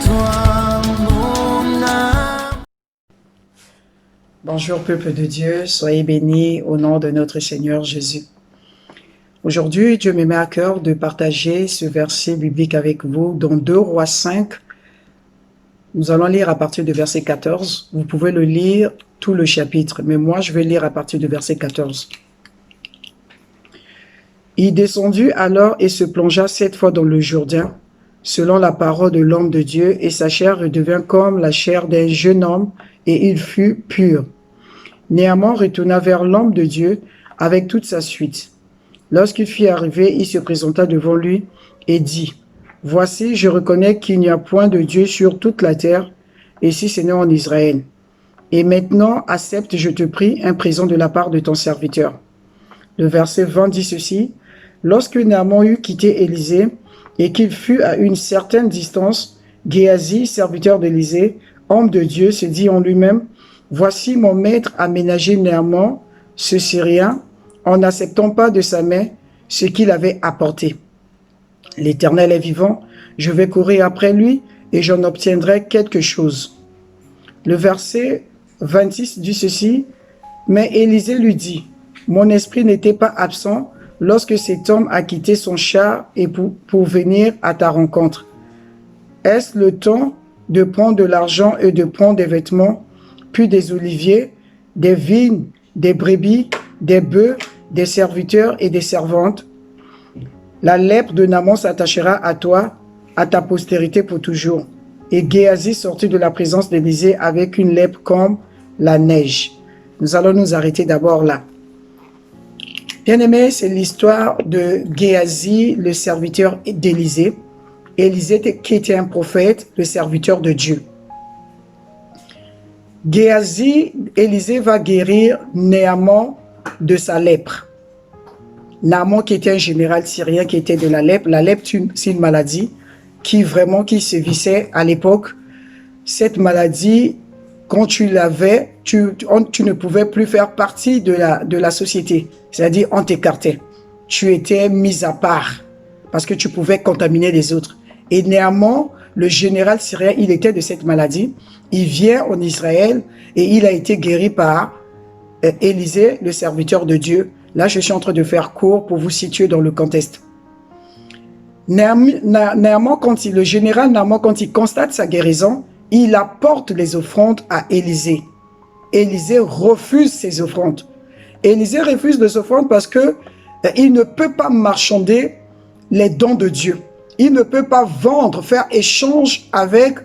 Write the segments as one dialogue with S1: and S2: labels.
S1: toi, mon âme.
S2: Bonjour peuple de Dieu, soyez bénis au nom de notre Seigneur Jésus. Aujourd'hui, Dieu me met à cœur de partager ce verset biblique avec vous dans 2 Rois 5. Nous allons lire à partir du verset 14. Vous pouvez le lire tout le chapitre, mais moi je vais lire à partir du verset 14. Il descendit alors et se plongea 7 fois dans le Jourdain, selon la parole de l'homme de Dieu, et sa chair redevint comme la chair d'un jeune homme, et il fut pur. Néhémie retourna vers l'homme de Dieu avec toute sa suite. Lorsqu'il fut arrivé, il se présenta devant lui et dit, « Voici, je reconnais qu'il n'y a point de Dieu sur toute la terre, et si ce n'est en Israël. Et maintenant, accepte, je te prie, un présent de la part de ton serviteur. » Le verset 20 dit ceci, « Lorsque Naaman eut quitté Élisée, et qu'il fut à une certaine distance, Géasi, serviteur d'Élisée, homme de Dieu, se dit en lui-même, « Voici mon maître a ménagé Naaman, ce Syrien, en n'acceptant pas de sa main ce qu'il avait apporté. L'Éternel est vivant, je vais courir après lui et j'en obtiendrai quelque chose. » Le verset 26 dit ceci, « Mais Élisée lui dit, « Mon esprit n'était pas absent lorsque cet homme a quitté son char et pour venir à ta rencontre. Est-ce le temps de prendre de l'argent et de prendre des vêtements, puis des oliviers, des vignes, des brebis, des bœufs, des serviteurs et des servantes? La lèpre de Naaman s'attachera à toi, à ta postérité pour toujours. » Et Géasi sortit de la présence d'Élisée avec une lèpre comme la neige. Nous allons nous arrêter d'abord là. Bien-aimés, c'est l'histoire de Géasi, le serviteur d'Élisée. Élisée qui était un prophète, le serviteur de Dieu. Géasi, Élisée va guérir Naaman de sa lèpre. Naaman qui était un général syrien qui était de la lèpre. La lèpre, c'est une maladie qui sévissait à l'époque. Cette maladie, quand tu l'avais, tu ne pouvais plus faire partie de la société. C'est-à-dire, on t'écartait. Tu étais mis à part parce que tu pouvais contaminer les autres. Et néanmoins, le général syrien, il était de cette maladie. Il vient en Israël et il a été guéri par Élisée, le serviteur de Dieu. Là, je suis en train de faire court pour vous situer dans le contexte. Le général Naaman, quand il constate sa guérison, il apporte les offrandes à Élisée. Élisée refuse ces offrandes. Élisée refuse les offrandes parce que il ne peut pas marchander les dons de Dieu. Il ne peut pas vendre, faire échange avec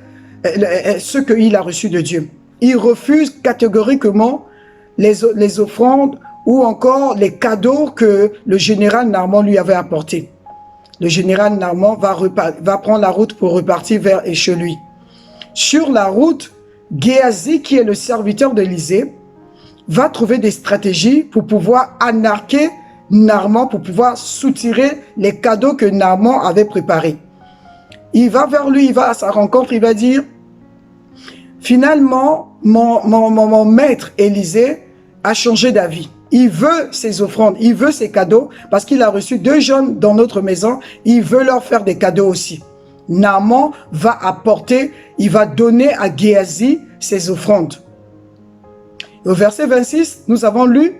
S2: ce qu'il a reçu de Dieu. Il refuse catégoriquement les offrandes ou encore les cadeaux que le général Naaman lui avait apportés. Le général Naaman va prendre la route pour repartir chez lui. Sur la route, Géasi, qui est le serviteur d'Élisée, va trouver des stratégies pour pouvoir anarquer Naaman, pour pouvoir soutirer les cadeaux que Naaman avait préparés. Il va vers lui, il va à sa rencontre, il va dire, finalement, mon maître Élisée a changé d'avis. Il veut ses offrandes, il veut ses cadeaux, parce qu'il a reçu 2 jeunes dans notre maison, il veut leur faire des cadeaux aussi. Naaman va apporter, il va donner à Géasi ses offrandes. Au verset 26, nous avons lu,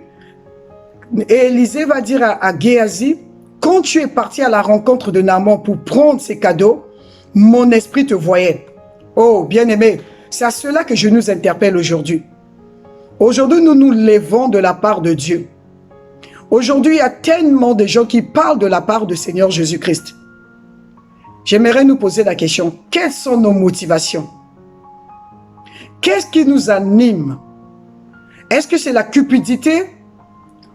S2: et Élisée va dire à Géasi, quand tu es parti à la rencontre de Naaman pour prendre ses cadeaux, mon esprit te voyait. Oh, bien-aimé, c'est à cela que je nous interpelle aujourd'hui. Aujourd'hui, nous nous levons de la part de Dieu. Aujourd'hui, il y a tellement de gens qui parlent de la part du Seigneur Jésus-Christ. J'aimerais nous poser la question, quelles sont nos motivations? Qu'est-ce qui nous anime? Est-ce que c'est la cupidité?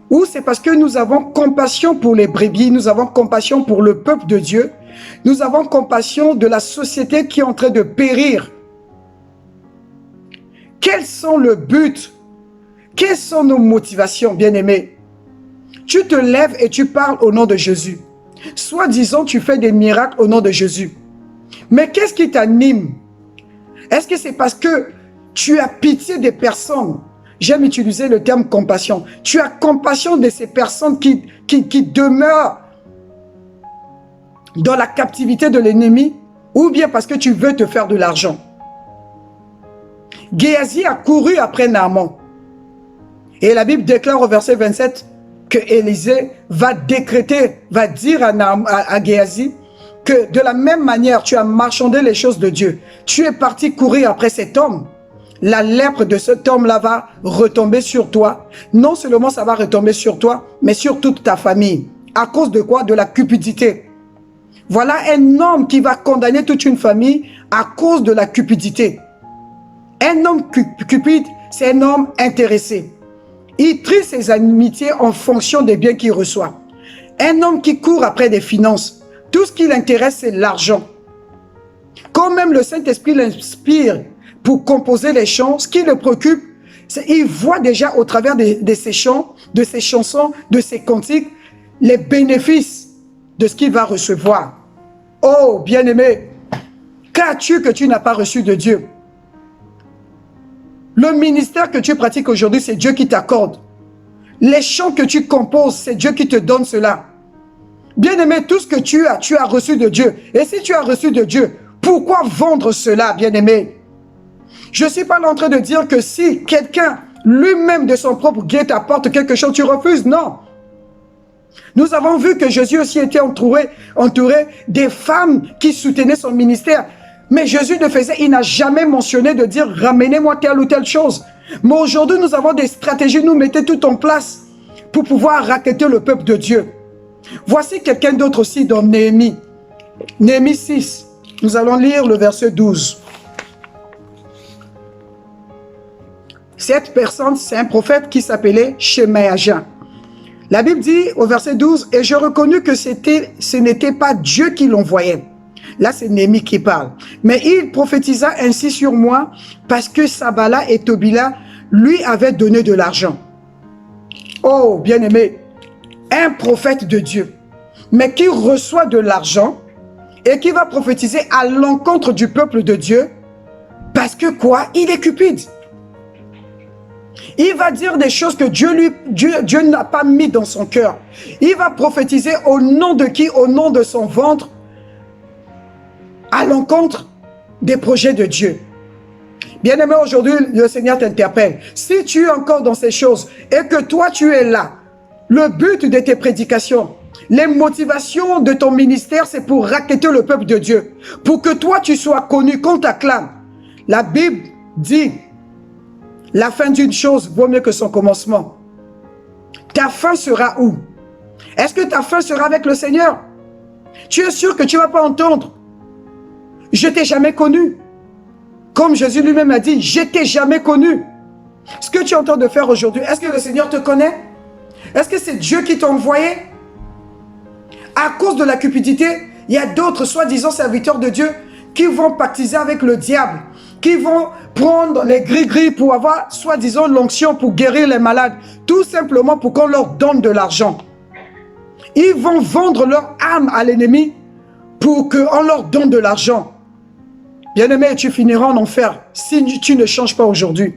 S2: Ou c'est parce que nous avons compassion pour les brebis, nous avons compassion pour le peuple de Dieu, nous avons compassion de la société qui est en train de périr? Quels sont le but? Quelles sont nos motivations, bien-aimés? Tu te lèves et tu parles au nom de Jésus. Soit disant, tu fais des miracles au nom de Jésus. Mais qu'est-ce qui t'anime? Est-ce que c'est parce que tu as pitié des personnes? J'aime utiliser le terme compassion. Tu as compassion de ces personnes qui demeurent dans la captivité de l'ennemi. ou bien parce que tu veux te faire de l'argent. Géasi a couru après Naaman. Et la Bible déclare au verset 27 que Élisée va décréter, va dire à Géasi que de la même manière, tu as marchandé les choses de Dieu. Tu es parti courir après cet homme. La lèpre de cet homme-là va retomber sur toi. Non seulement ça va retomber sur toi, mais sur toute ta famille. À cause de quoi? De la cupidité. Voilà un homme qui va condamner toute une famille à cause de la cupidité. Un homme cupide, c'est un homme intéressé. Il trie ses amitiés en fonction des biens qu'il reçoit. Un homme qui court après des finances, tout ce qui l'intéresse, c'est l'argent. Quand même le Saint-Esprit l'inspire pour composer les chants, ce qui le préoccupe, c'est qu'il voit déjà au travers de ses chants, de ses chansons, de ses cantiques, les bénéfices de ce qu'il va recevoir. Oh, bien-aimé, qu'as-tu que tu n'as pas reçu de Dieu? Le ministère que tu pratiques aujourd'hui, c'est Dieu qui t'accorde. Les chants que tu composes, c'est Dieu qui te donne cela. Bien-aimé, tout ce que tu as reçu de Dieu. Et si tu as reçu de Dieu, pourquoi vendre cela, bien-aimé? Je ne suis pas en train de dire que si quelqu'un, lui-même de son propre gré, t'apporte quelque chose, tu refuses. Non. Nous avons vu que Jésus aussi était entouré des femmes qui soutenaient son ministère. Mais Jésus ne faisait, il n'a jamais mentionné de dire « ramenez-moi telle ou telle chose ». Mais aujourd'hui, nous avons des stratégies, nous mettons tout en place pour pouvoir racketter le peuple de Dieu. Voici quelqu'un d'autre aussi dans Néhémie. Néhémie 6, nous allons lire le verset 12. Cette personne, c'est un prophète qui s'appelait Shemaïa. La Bible dit au verset 12, « Et je reconnus que ce n'était pas Dieu qui l'envoyait. » Là, c'est Néhémie qui parle. « Mais il prophétisa ainsi sur moi parce que Sabala et Tobila lui avaient donné de l'argent. » Oh, bien-aimé, un prophète de Dieu, mais qui reçoit de l'argent et qui va prophétiser à l'encontre du peuple de Dieu parce que quoi? Il est cupide. Il va dire des choses que Dieu n'a pas mis dans son cœur. Il va prophétiser au nom de qui? Au nom de son ventre, à l'encontre des projets de Dieu. Bien-aimé, aujourd'hui, le Seigneur t'interpelle. Si tu es encore dans ces choses et que toi, tu es là, le but de tes prédications, les motivations de ton ministère, c'est pour racketter le peuple de Dieu. Pour que toi, tu sois connu, qu'on t'acclame. La Bible dit, la fin d'une chose vaut mieux que son commencement. Ta fin sera où? Est-ce que ta fin sera avec le Seigneur? Tu es sûr que tu ne vas pas entendre? Je t'ai jamais connu. Comme Jésus lui-même a dit, je t'ai jamais connu. Ce que tu es en train de faire aujourd'hui, est-ce que le Seigneur te connaît? Est-ce que c'est Dieu qui t'a envoyé? À cause de la cupidité, il y a d'autres soi-disant serviteurs de Dieu qui vont pactiser avec le diable, qui vont prendre les gris-gris pour avoir soi-disant l'onction pour guérir les malades, tout simplement pour qu'on leur donne de l'argent. Ils vont vendre leur âme à l'ennemi pour qu'on leur donne de l'argent. Bien-aimé, tu finiras en enfer si tu ne changes pas aujourd'hui.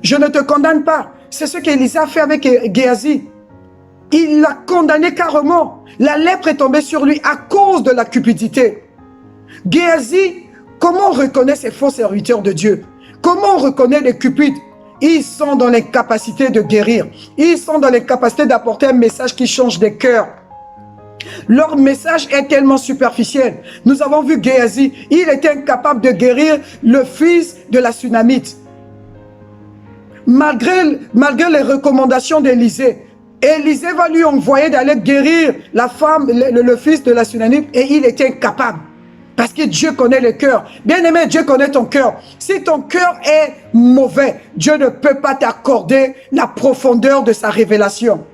S2: Je ne te condamne pas. C'est ce qu'Élisée a fait avec Géasi. Il l'a condamné carrément. La lèpre est tombée sur lui à cause de la cupidité. Géasi, comment on reconnaît ces faux serviteurs de Dieu? Comment on reconnaît les cupides? Ils sont dans l'incapacité de guérir. Ils sont dans l'incapacité d'apporter un message qui change des cœurs. Leur message est tellement superficiel. Nous avons vu Géasi, il était incapable de guérir le fils de la Sunamite. Malgré les recommandations d'Élisée, Élisée va lui envoyer d'aller guérir la femme, le fils de la Sunamite, et il était incapable. Parce que Dieu connaît le cœur. Bien-aimé, Dieu connaît ton cœur. Si ton cœur est mauvais, Dieu ne peut pas t'accorder la profondeur de sa révélation.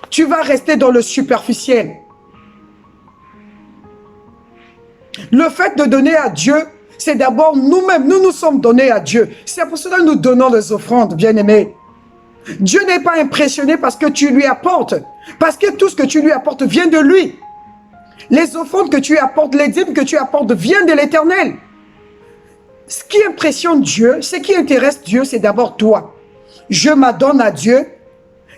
S2: Tu vas rester dans le superficiel. Le fait de donner à Dieu, c'est d'abord nous-mêmes. Nous nous sommes donnés à Dieu. C'est pour cela que nous donnons les offrandes, bien-aimés. Dieu n'est pas impressionné parce que tu lui apportes. Parce que tout ce que tu lui apportes vient de lui. Les offrandes que tu apportes, les dîmes que tu apportes viennent de l'Éternel. Ce qui impressionne Dieu, ce qui intéresse Dieu, c'est d'abord toi. Je m'adonne à Dieu.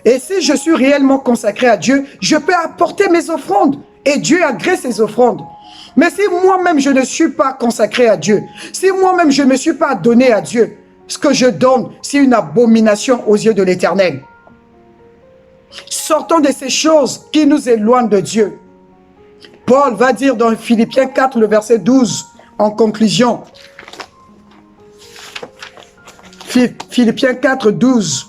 S2: Et si je suis réellement consacré à Dieu, je peux apporter mes offrandes. Et Dieu agrée ces offrandes. Mais si moi-même je ne suis pas consacré à Dieu, si moi-même je ne me suis pas donné à Dieu, ce que je donne, c'est une abomination aux yeux de l'Éternel. Sortons de ces choses qui nous éloignent de Dieu. Paul va dire dans Philippiens 4, le verset 12, en conclusion. Philippiens 4, 12.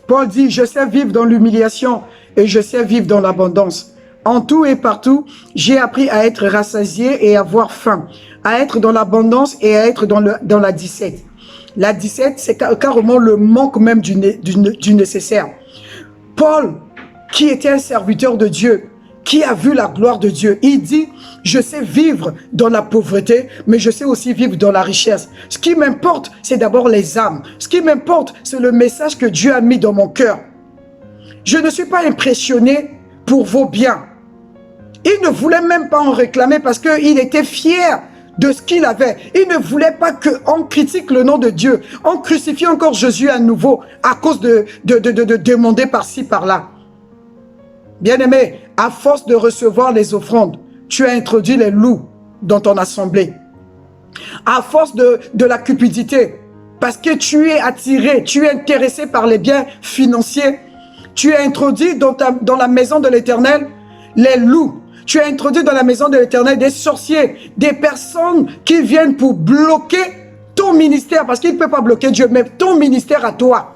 S2: Paul dit, je sais vivre dans l'humiliation et je sais vivre dans l'abondance. En tout et partout, j'ai appris à être rassasié et à avoir faim, à être dans l'abondance et à être dans la disette. La disette, c'est carrément le manque même du nécessaire. Paul, qui était un serviteur de Dieu, qui a vu la gloire de Dieu, il dit, je sais vivre dans la pauvreté, mais je sais aussi vivre dans la richesse. Ce qui m'importe, c'est d'abord les âmes. Ce qui m'importe, c'est le message que Dieu a mis dans mon cœur. Je ne suis pas impressionné pour vos biens. Il ne voulait même pas en réclamer parce qu'il était fier de ce qu'il avait. Il ne voulait pas qu'on critique le nom de Dieu. On crucifie encore Jésus à nouveau à cause de demander par-ci, par-là. Bien-aimé, à force de recevoir les offrandes, tu as introduit les loups dans ton assemblée. À force de la cupidité, parce que tu es attiré, tu es intéressé par les biens financiers, tu as introduit dans la maison de l'Éternel les loups. Tu as introduit dans la maison de l'Éternel des sorciers, des personnes qui viennent pour bloquer ton ministère, parce qu'il ne peut pas bloquer Dieu, mais ton ministère à toi.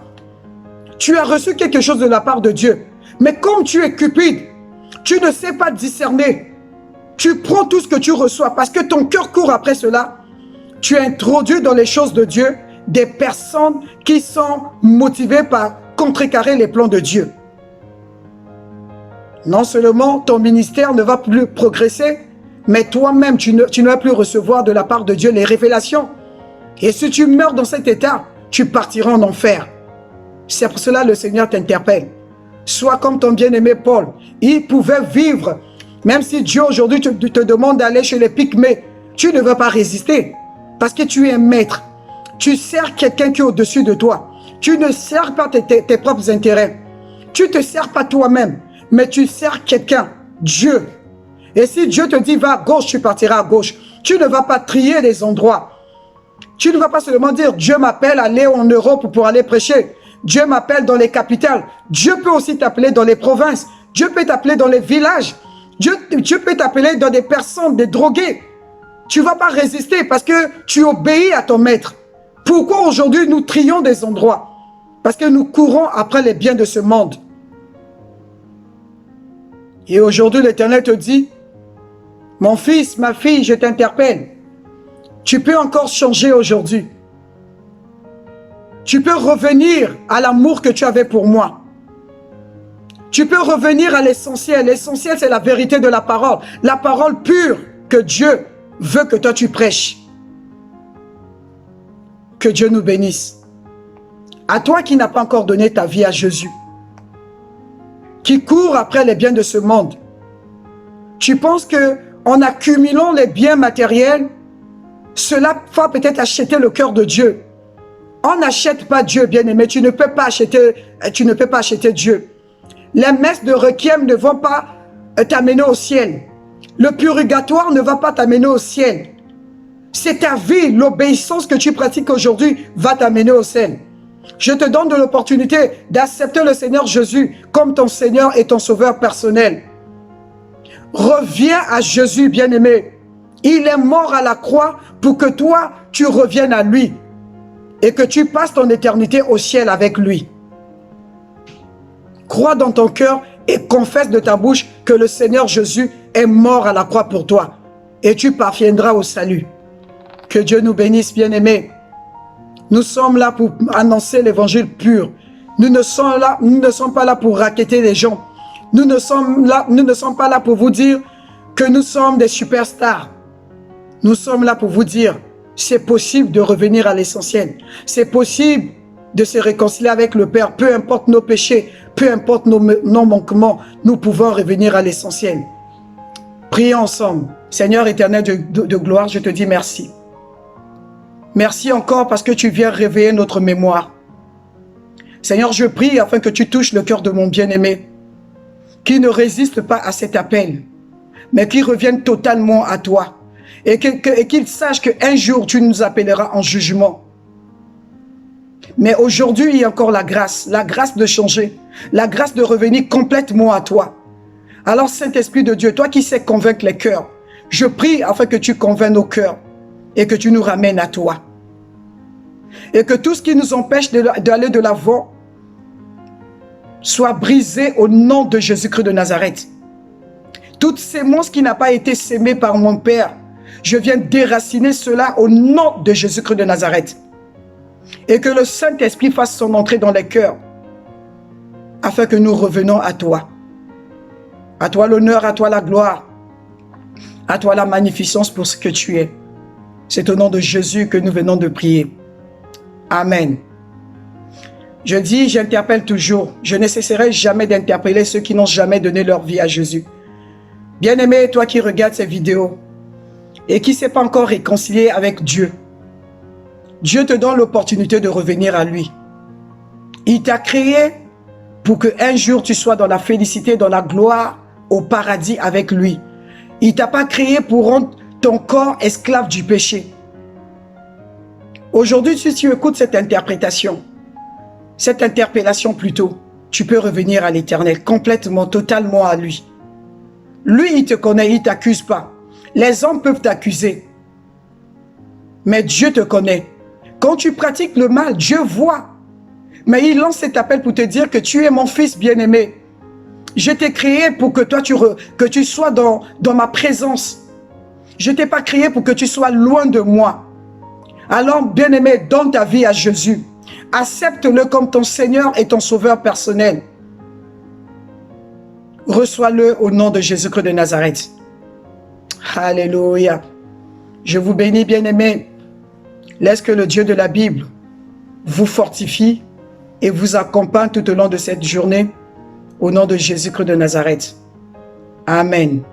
S2: Tu as reçu quelque chose de la part de Dieu. Mais comme tu es cupide, tu ne sais pas discerner. Tu prends tout ce que tu reçois parce que ton cœur court après cela. Tu as introduit dans les choses de Dieu des personnes qui sont motivées par contrecarrer les plans de Dieu. Non seulement ton ministère ne va plus progresser, mais toi-même, tu ne vas plus recevoir de la part de Dieu les révélations. Et si tu meurs dans cet état, tu partiras en enfer. C'est pour cela que le Seigneur t'interpelle. Sois comme ton bien-aimé Paul. Il pouvait vivre, même si Dieu aujourd'hui te demande d'aller chez les Pygmées, tu ne vas pas résister. Parce que tu es un maître. Tu sers quelqu'un qui est au-dessus de toi. Tu ne sers pas tes propres intérêts. Tu ne te sers pas toi-même, mais tu sers quelqu'un, Dieu. Et si Dieu te dit va à gauche, tu partiras à gauche. Tu ne vas pas trier les endroits. Tu ne vas pas seulement dire Dieu m'appelle à aller en Europe pour aller prêcher. Dieu m'appelle dans les capitales. Dieu peut aussi t'appeler dans les provinces. Dieu peut t'appeler dans les villages. Dieu peut t'appeler dans des personnes, des drogués. Tu ne vas pas résister parce que tu obéis à ton maître. Pourquoi aujourd'hui nous trions des endroits? Parce que nous courons après les biens de ce monde. Et aujourd'hui l'Éternel te dit, mon fils, ma fille, je t'interpelle. Tu peux encore changer aujourd'hui. Tu peux revenir à l'amour que tu avais pour moi. Tu peux revenir à l'essentiel. L'essentiel, c'est la vérité de la parole pure que Dieu veut que toi tu prêches. Que Dieu nous bénisse. À toi qui n'as pas encore donné ta vie à Jésus, qui court après les biens de ce monde, tu penses que en accumulant les biens matériels, cela va peut-être acheter le cœur de Dieu. On n'achète pas Dieu, bien-aimé. Tu ne peux pas acheter Dieu. Les messes de requiem ne vont pas t'amener au ciel. Le purgatoire ne va pas t'amener au ciel. C'est ta vie, l'obéissance que tu pratiques aujourd'hui va t'amener au ciel. Je te donne de l'opportunité d'accepter le Seigneur Jésus comme ton Seigneur et ton Sauveur personnel. Reviens à Jésus, bien-aimé. Il est mort à la croix pour que toi, tu reviennes à lui et que tu passes ton éternité au ciel avec lui. Crois dans ton cœur et confesse de ta bouche que le Seigneur Jésus est mort à la croix pour toi et tu parviendras au salut. Que Dieu nous bénisse, bien-aimés. Nous sommes là pour annoncer l'évangile pur. Nous ne sommes pas là pour racketter les gens. Nous ne sommes pas là pour vous dire que nous sommes des superstars. Nous sommes là pour vous dire, c'est possible de revenir à l'essentiel. C'est possible de se réconcilier avec le Père. Peu importe nos péchés, peu importe nos manquements, nous pouvons revenir à l'essentiel. Prions ensemble. Seigneur éternel de gloire, je te dis merci. Merci encore parce que tu viens réveiller notre mémoire. Seigneur, je prie afin que tu touches le cœur de mon bien-aimé. qui ne résistent pas à cet appel, mais qui reviennent totalement à toi. Et qu'ils sachent qu'un jour, tu nous appelleras en jugement. Mais aujourd'hui, il y a encore la grâce de changer, la grâce de revenir complètement à toi. Alors, Saint-Esprit de Dieu, toi qui sais convaincre les cœurs, je prie afin que tu convainques nos cœurs et que tu nous ramènes à toi. Et que tout ce qui nous empêche d'aller de l'avant soit brisé au nom de Jésus-Christ de Nazareth. Toute sémence qui n'a pas été sémée par mon Père, je viens déraciner cela au nom de Jésus-Christ de Nazareth. Et que le Saint-Esprit fasse son entrée dans les cœurs afin que nous revenons à toi. À toi l'honneur, à toi la gloire, à toi la magnificence pour ce que tu es. C'est au nom de Jésus que nous venons de prier. Amen. Je dis, j'interpelle toujours. Je ne cesserai jamais d'interpeller ceux qui n'ont jamais donné leur vie à Jésus. Bien-aimé, toi qui regardes ces vidéos et qui ne s'est pas encore réconcilié avec Dieu, Dieu te donne l'opportunité de revenir à lui. Il t'a créé pour qu'un jour tu sois dans la félicité, dans la gloire, au paradis avec lui. Il ne t'a pas créé pour rendre ton corps esclave du péché. Aujourd'hui, si tu écoutes cette interprétation, cette interpellation plutôt, tu peux revenir à l'Éternel, complètement, totalement à lui. Lui, il te connaît, il ne t'accuse pas. Les hommes peuvent t'accuser, mais Dieu te connaît. Quand tu pratiques le mal, Dieu voit. Mais il lance cet appel pour te dire que tu es mon fils bien-aimé. Je t'ai créé pour que toi, que tu sois dans ma présence. Je ne t'ai pas créé pour que tu sois loin de moi. Alors, bien-aimé, donne ta vie à Jésus. Accepte-le comme ton Seigneur et ton Sauveur personnel. Reçois-le au nom de Jésus-Christ de Nazareth. Alléluia. Je vous bénis, bien-aimés. Laisse que le Dieu de la Bible vous fortifie et vous accompagne tout au long de cette journée. Au nom de Jésus-Christ de Nazareth. Amen.